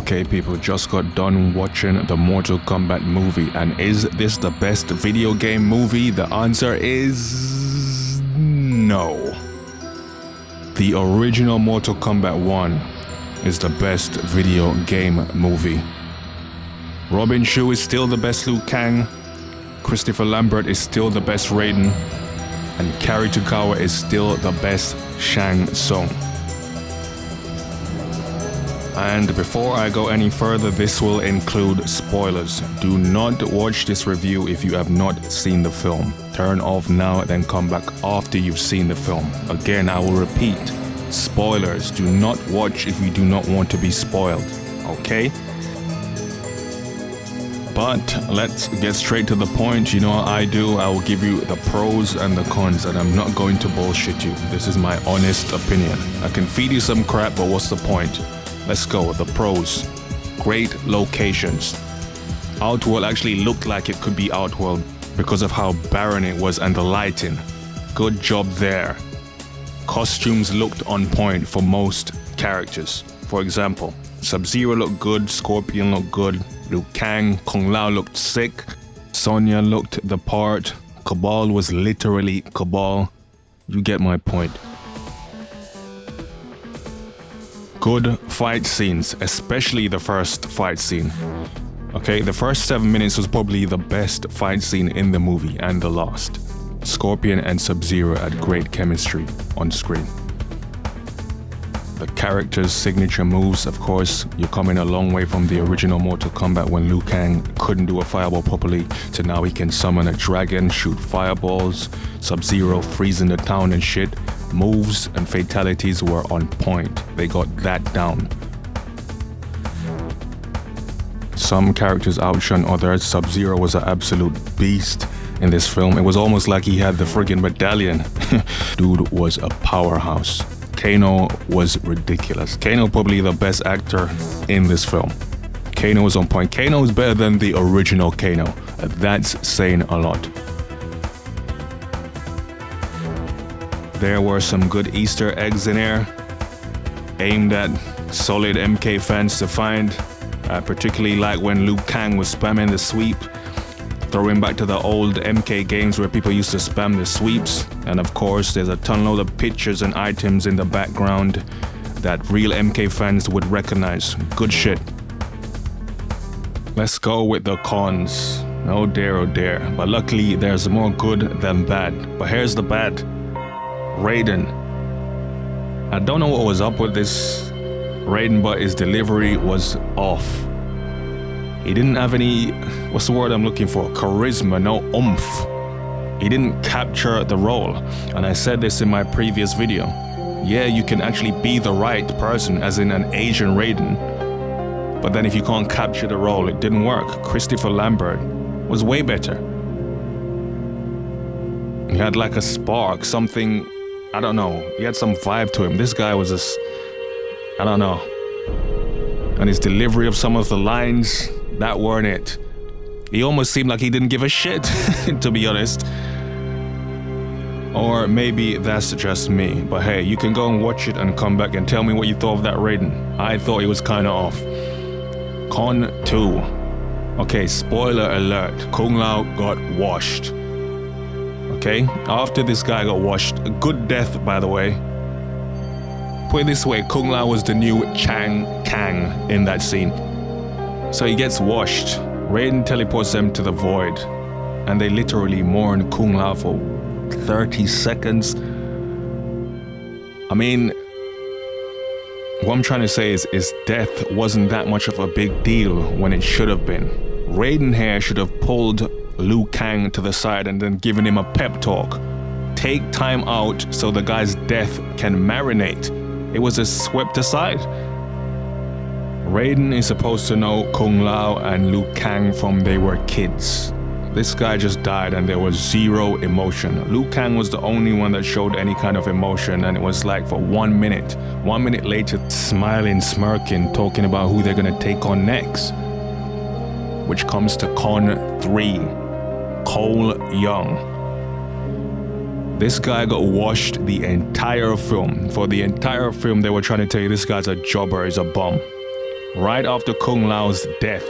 Okay people, just got done watching the Mortal Kombat movie, and is this the best video game movie? The answer is no. The original Mortal Kombat 1 is the best video game movie. Robin Shou is still the best Liu Kang, Christopher Lambert is still the best Raiden, and Kari Togawa is still the best Shang Tsung. And before I go any further, this will include spoilers. Do not watch this review if you have not seen the film. Turn off now, then come back after you've seen the film. Again, I will repeat, spoilers. Do not watch if you do not want to be spoiled, okay? But let's get straight to the point. You know what I do? I will give you the pros and the cons, and I'm not going to bullshit you. This is my honest opinion. I can feed you some crap, but what's the point? Let's go. The pros. Great locations. Outworld actually looked like it could be Outworld because of how barren it was and the lighting. Good job there. Costumes looked on point for most characters. For example, Sub-Zero looked good, Scorpion looked good, Liu Kang, Kung Lao looked sick, Sonya looked the part, Cabal was literally Cabal. You get my point. Good fight scenes, especially the first fight scene. Okay, the first 7 minutes was probably the best fight scene in the movie, and the last. Scorpion and Sub-Zero had great chemistry on screen. The characters' signature moves, of course, you're coming a long way from the original Mortal Kombat when Liu Kang couldn't do a fireball properly, to now he can summon a dragon, shoot fireballs, Sub-Zero freezing the town and shit. Moves and fatalities were on point. They got that down. Some characters outshone others. Sub-Zero was an absolute beast in this film. It was almost like he had the friggin' medallion. Dude was a powerhouse. Kano was ridiculous. Kano probably the best actor in this film. Kano was on point. Kano is better than the original Kano. That's saying a lot. There were some good Easter eggs in there, aimed at solid MK fans to find. I particularly like when Liu Kang was spamming the sweep, throwing back to the old MK games where people used to spam the sweeps. And of course, there's a ton load of pictures and items in the background that real MK fans would recognize. Good shit. Let's go with the cons. Oh dear. But luckily, there's more good than bad. But here's the bad. Raiden. I don't know what was up with this Raiden, but his delivery was off. He didn't have any, what's the word I'm looking for? Charisma, no oomph. He didn't capture the role. And I said this in my previous video. Yeah, you can actually be the right person, as in an Asian Raiden. But then if you can't capture the role, it didn't work. Christopher Lambert was way better. He had like a spark, something, I don't know. He had some vibe to him. This guy was just, I don't know. And his delivery of some of the lines, that weren't it. He almost seemed like he didn't give a shit, to be honest. Or maybe that's just me. But hey, you can go and watch it and come back and tell me what you thought of that Raiden. I thought he was kind of off. Con 2. Okay, spoiler alert. Kung Lao got washed. Okay, after this guy got washed, a good death by the way. Put it this way, Kung Lao was the new Chang Kang in that scene. So he gets washed. Raiden teleports them to the void, and they literally mourn Kung Lao for 30 seconds. I mean, what I'm trying to say is death wasn't that much of a big deal when it should have been. Raiden here should have pulled Liu Kang to the side and then given him a pep talk. Take time out so the guy's death can marinate. It was just swept aside. Raiden is supposed to know Kung Lao and Liu Kang from they were kids. This guy just died and there was zero emotion. Liu Kang was the only one that showed any kind of emotion, and it was like for 1 minute. 1 minute later, smiling, smirking, talking about who they're gonna take on next. Which comes to Con 3. Cole Young. This guy got washed the entire film. For the entire film, they were trying to tell you this guy's a jobber, he's a bum. right after Kung Lao's death,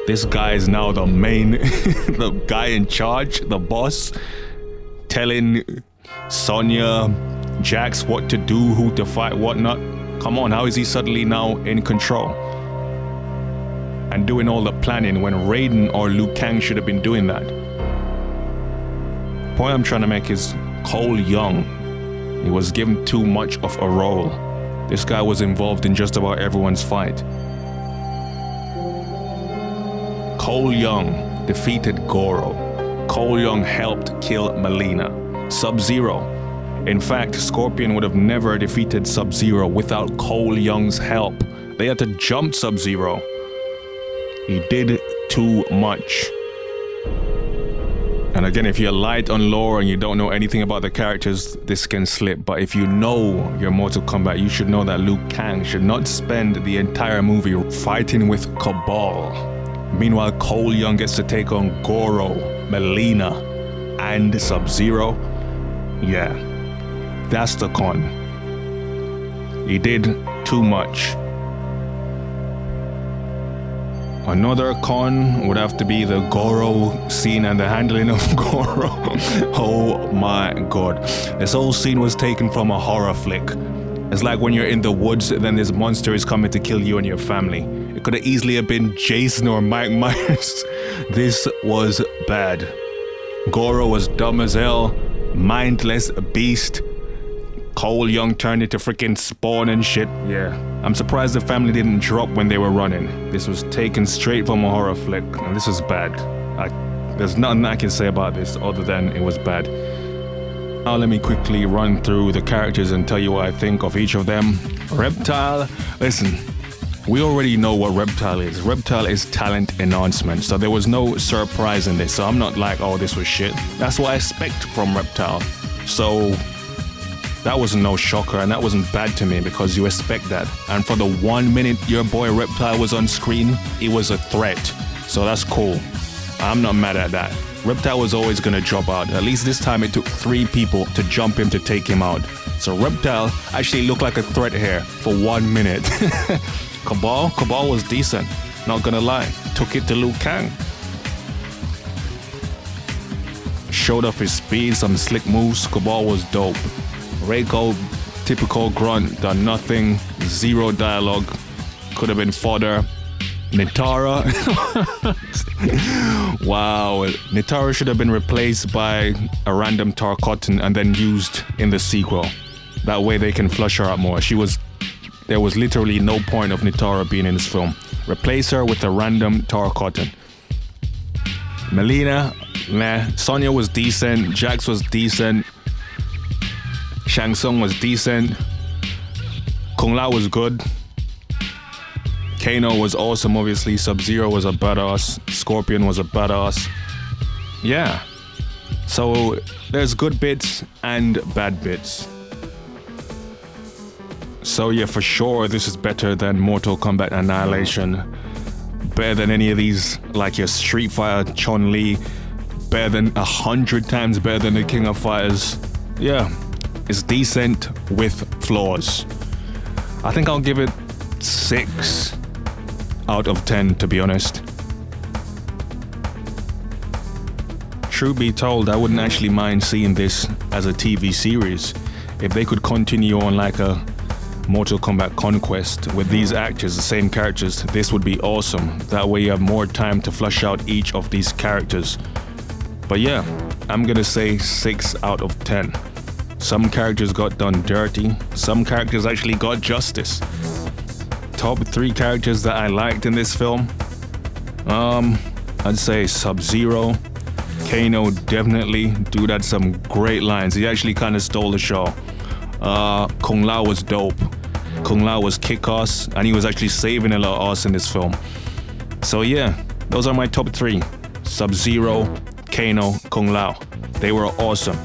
this guy is now the main, the guy in charge, the boss, telling Sonya, Jax what to do, who to fight, whatnot. Come on, how is he suddenly now in control? And doing all the planning when Raiden or Liu Kang should have been doing that. The point I'm trying to make is Cole Young. He was given too much of a role. This guy was involved in just about everyone's fight. Cole Young defeated Goro. Cole Young helped kill Melina. Sub-Zero. In fact, Scorpion would have never defeated Sub-Zero without Cole Young's help. They had to jump Sub-Zero. He did too much. And again, if you're light on lore and you don't know anything about the characters, this can slip. But if you know your Mortal Kombat, you should know that Liu Kang should not spend the entire movie fighting with Cabal. Meanwhile, Cole Young gets to take on Goro, Melina, and Sub-Zero. Yeah, that's the con. He did too much. Another con would have to be the Goro scene and the handling of Goro. Oh my god. This whole scene was taken from a horror flick. It's like when you're in the woods and then this monster is coming to kill you and your family. It could have easily have been Jason or Mike Myers. This was bad. Goro was dumb as hell, mindless beast. Cole Young turned into freaking Spawn and shit. Yeah, I'm surprised the family didn't drop when they were running. This was taken straight from a horror flick, and this is bad. There's nothing I can say about this other than it was bad. Now let me quickly run through the characters and tell you what I think of each of them. Reptile, listen, we already know what Reptile is. Reptile is talent enhancement, so there was no surprise in this. So I'm not like, oh, this was shit. That's what I expect from Reptile. So that wasn't no shocker, and that wasn't bad to me because you expect that. And for the 1 minute your boy Reptile was on screen, he was a threat. So that's cool. I'm not mad at that. Reptile was always gonna drop out. At least this time it took 3 people to jump him to take him out. So Reptile actually looked like a threat here for 1 minute. Cabal was decent, not gonna lie. Took it to Liu Kang. Showed off his speed, some slick moves. Cabal was dope. Reiko, typical grunt, done nothing, 0 dialogue, could have been fodder. Nitara, wow, Nitara should have been replaced by a random Tarkatan and then used in the sequel. That way they can flush her out more. There was literally no point of Nitara being in this film. Replace her with a random Tarkatan. Melina, meh. Sonya was decent, Jax was decent. Shang Tsung was decent. Kung Lao was good. Kano was awesome, obviously. Sub-Zero was a badass. Scorpion was a badass. Yeah. So there's good bits and bad bits. So yeah, for sure, this is better than Mortal Kombat Annihilation. Better than any of these, like your Street Fighter, Chun-Li. Better than 100 times better than the King of Fighters. Yeah. It's decent with flaws. I think I'll give it 6 out of 10, to be honest. Truth be told, I wouldn't actually mind seeing this as a TV series. If they could continue on like a Mortal Kombat Conquest with these actors, the same characters, this would be awesome. That way you have more time to flush out each of these characters. But yeah, I'm gonna say 6 out of 10. Some characters got done dirty. Some characters actually got justice. Top 3 characters that I liked in this film. I'd say Sub-Zero. Kano, definitely. Dude had some great lines. He actually kind of stole the show. Kung Lao was dope. Kung Lao was kick-ass, and he was actually saving a lot of ass in this film. So yeah, those are my top 3. Sub-Zero, Kano, Kung Lao. They were awesome.